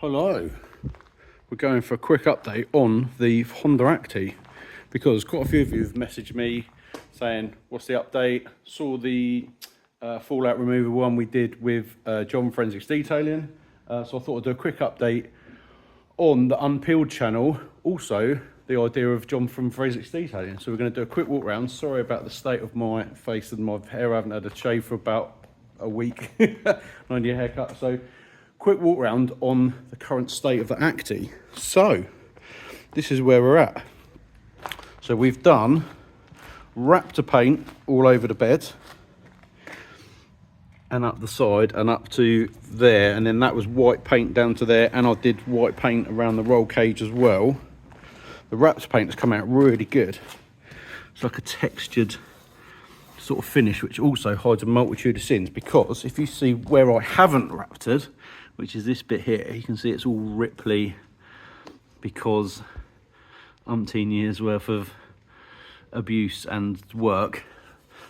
Hello, we're going for a quick update on the Honda Acty because quite a few of you have messaged me saying what's the update. Saw the fallout remover one we did with John Forensics Detailing, so I thought I'd do a quick update on the Unpeeled channel, also the idea of John from Forensics Detailing. So we're going to do a quick walk around. Sorry about the state of my face and my hair. I haven't had a shave for about a week. I need a haircut. So quick walk around on the current state of the Acty. So this is where we're at. So we've done Raptor paint all over the bed and up the side and up to there, and then that was white paint down to there, and I did white paint around the roll cage as well. The Raptor paint has come out really good. It's like a textured sort of finish, which also hides a multitude of sins, because if you see where I haven't Raptored, which is this bit here, you can see it's all ripply because umpteen years worth of abuse and work.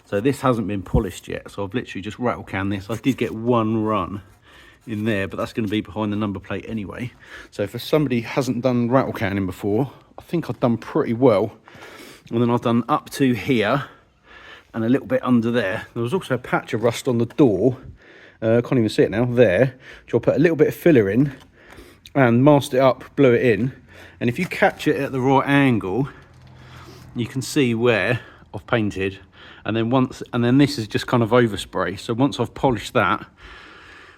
So this hasn't been polished yet, so I've literally just rattle canned this. I did get one run in there, but that's going to be behind the number plate anyway. So for somebody who hasn't done rattle canning before, I think I've done pretty well. And then I've done up to here and a little bit under there. There was also a patch of rust on the door. I can't even see it now, there. So I'll put a little bit of filler in and masked it up, blew it in. And if you catch it at the right angle, you can see where I've painted. And then this is just kind of overspray. So once I've polished that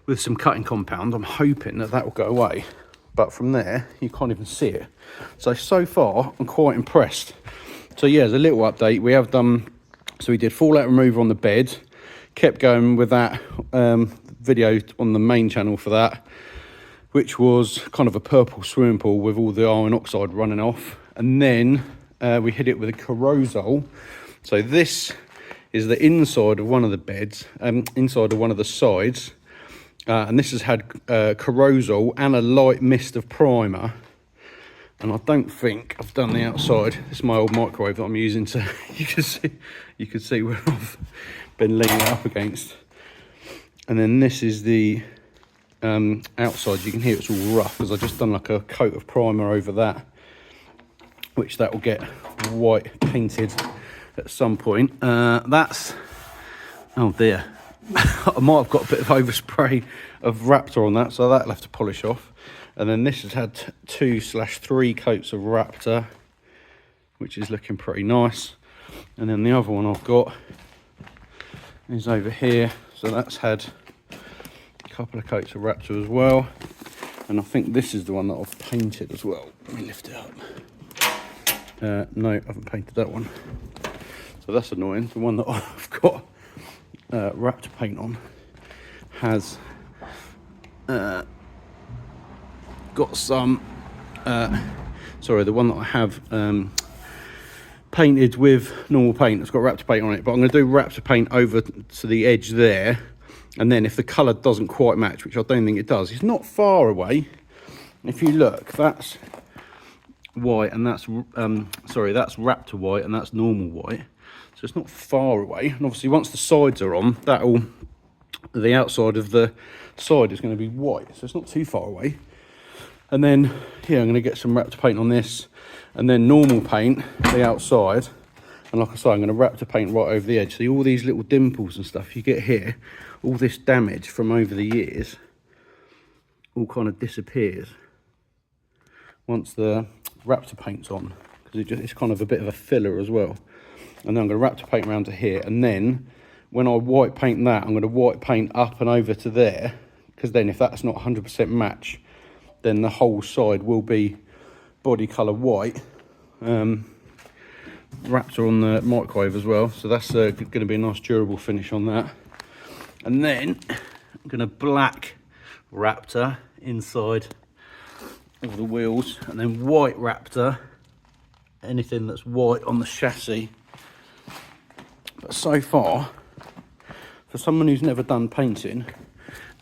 with some cutting compound, I'm hoping that that will go away. But from there, you can't even see it. So far, I'm quite impressed. So yeah, as a little update, we have done, so we did fallout remover on the bed, kept going with that video on the main channel for that, which was kind of a purple swimming pool with all the iron oxide running off. And then we hit it with a corrosol. So this is the inside of one of the beds, inside of one of the sides. And this has had corrosol and a light mist of primer. And I don't think I've done the outside. This is my old microwave that I'm using, so you can see where I've been leaning it up against. And then this is the outside. You can hear it's all rough because I've just done like a coat of primer over that, which that will get white painted at some point. That's, oh dear, I might have got a bit of overspray of Raptor on that, so that'll have to polish off. And then this has had 2/3 coats of Raptor, which is looking pretty nice. And then the other one I've got is over here, so that's had a couple of coats of Raptor as well. And I think this is the one that I've painted as well. Let me lift it up. No, I haven't painted that one. So that's annoying. The one that I've got Raptor paint on has got some, sorry, the one that I have painted with normal paint, it's got Raptor paint on it, but I'm going to do Raptor paint over to the edge there, and then if the colour doesn't quite match, which I don't think it does, it's not far away. If you look, that's white, and that's sorry, that's Raptor white, and that's normal white, so it's not far away. And obviously once the sides are on, that'll, the outside of the side is going to be white, so it's not too far away. And then here I'm going to get some Raptor paint on this, and then normal paint the outside, and like I say, I'm going to Raptor paint right over the edge. See all these little dimples and stuff you get here, all this damage from over the years all kind of disappears once the Raptor paint's on, because it's kind of a bit of a filler as well. And then I'm going to Raptor paint around to here, and then when I white paint that, I'm going to white paint up and over to there, because then if that's not 100% match, then the whole side will be body colour white. Raptor on the microwave as well, so that's going to be a nice durable finish on that. And then I'm going to black Raptor inside of the wheels, and then white Raptor anything that's white on the chassis. But so far, for someone who's never done painting,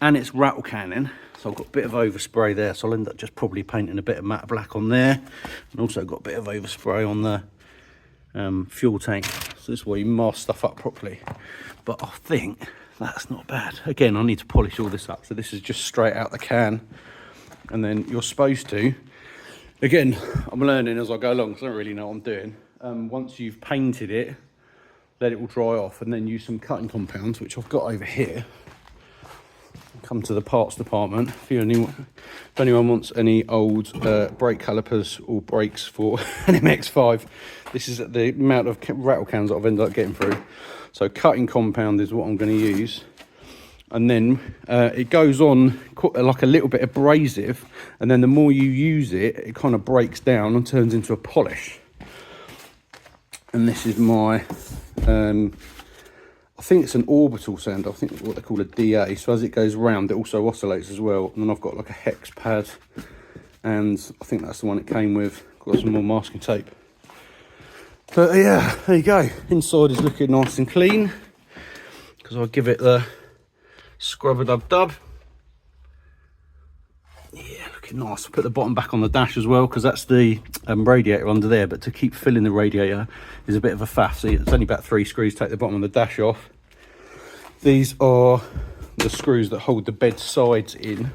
and it's rattle canning, so I've got a bit of overspray there, so I'll end up just probably painting a bit of matte black on there, and also got a bit of overspray on the fuel tank. So this is where you mask stuff up properly. But I think that's not bad. Again, I need to polish all this up, so this is just straight out the can. and then you're supposed to, again, I'm learning as I go along because I don't really know what I'm doing. Once you've painted it, let it all dry off, and then use some cutting compounds, which I've got over here. Come to the parts department. If anyone wants any old brake calipers or brakes for an MX-5, this is the amount of rattle cans that I've ended up getting through. So cutting compound is what I'm going to use, and then it goes on like a little bit abrasive, and then the more you use it, it kind of breaks down and turns into a polish. And this is my I think it's an orbital sander. I think what they call a DA. So as it goes round, it also oscillates as well. And then I've got like a hex pad, and I think that's the one it came with. Got some more masking tape. But yeah, there you go. Inside is looking nice and clean, because I'll give it the scrub-a-dub-dub. Yeah, looking nice. I'll put the bottom back on the dash as well, because that's the radiator under there, but to keep filling the radiator is a bit of a faff. So it's only about 3 screws. Take the bottom of the dash off. These are the screws that hold the bed sides in,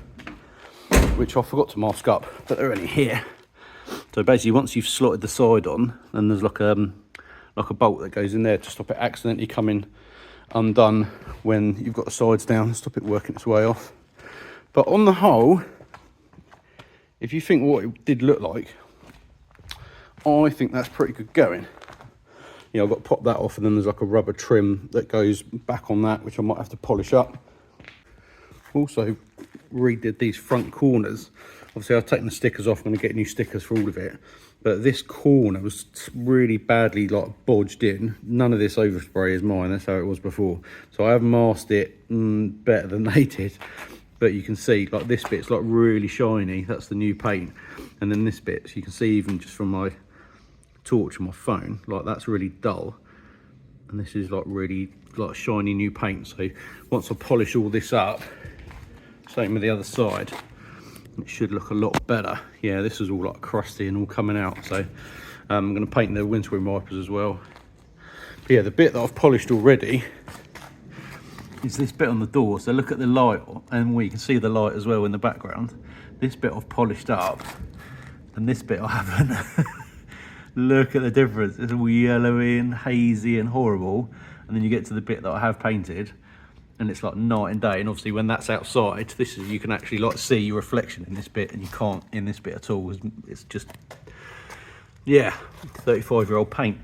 which I forgot to mask up, but they're only here. So basically, once you've slotted the side on, then there's like a bolt that goes in there to stop it accidentally coming undone when you've got the sides down, stop it working its way off. But on the whole, if you think what it did look like, I think that's pretty good going. You know, I've got to pop that off, and then there's like a rubber trim that goes back on that, which I might have to polish up. Also redid these front corners. Obviously I've taken the stickers off. I'm going to get new stickers for all of it, but this corner was really badly like bodged in. None of this overspray is mine, that's how it was before. So I have masked it better than they did. But you can see like this bit's like really shiny, that's the new paint. And then this bit, so you can see even just from my torch on my phone, like that's really dull. And this is like really like shiny new paint. So once I polish all this up, same with the other side, it should look a lot better. Yeah, this is all like crusty and all coming out. So I'm going to paint the windscreen wipers as well. But yeah, the bit that I've polished already is this bit on the door. So look at the light, and we can see the light as well in the background. This bit I've polished up, and this bit I haven't. Look at the difference. It's all yellowy and hazy and horrible. And then you get to the bit that I have painted, and it's like night and day. And obviously when that's outside, this is, you can actually like see your reflection in this bit, and you can't in this bit at all. It's just, yeah, 35-year-old paint.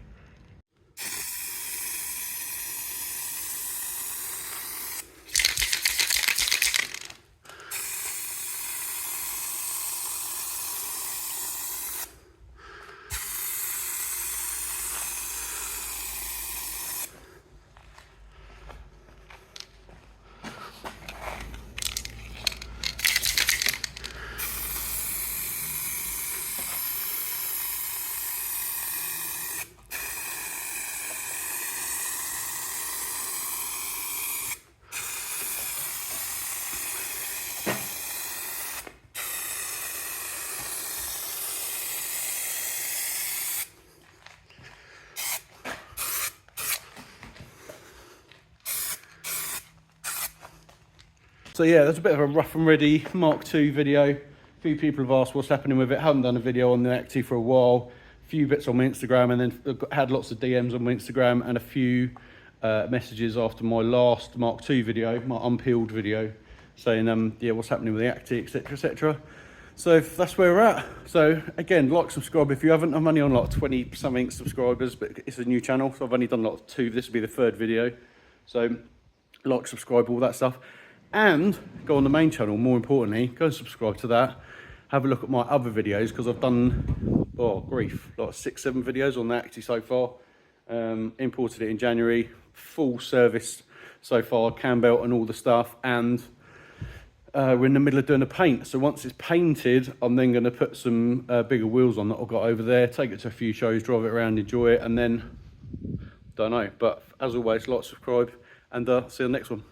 So yeah, that's a bit of a rough and ready Mark II video. A few people have asked what's happening with it. I haven't done a video on the Acty for a while. A few bits on my Instagram, and then I've had lots of DMs on my Instagram, and a few messages after my last Mark II video, my unpeeled video, saying yeah, what's happening with the Acty, etc, etc. So that's where we're at. So again, like, subscribe if you haven't. I'm only on like 20 something subscribers, but it's a new channel, so I've only done like 2. This will be the 3rd video. So like, subscribe, all that stuff. And go on the main channel, more importantly, go and subscribe to that. Have a look at my other videos, because I've done, oh grief, like 6-7 videos on the Acty so far. Imported it in January, full service so far, cam belt and all the stuff, and we're in the middle of doing the paint. So once it's painted, I'm then going to put some bigger wheels on that I've got over there, take it to a few shows, drive it around, enjoy it, and then, don't know. But as always, like, subscribe, and see you on the next one.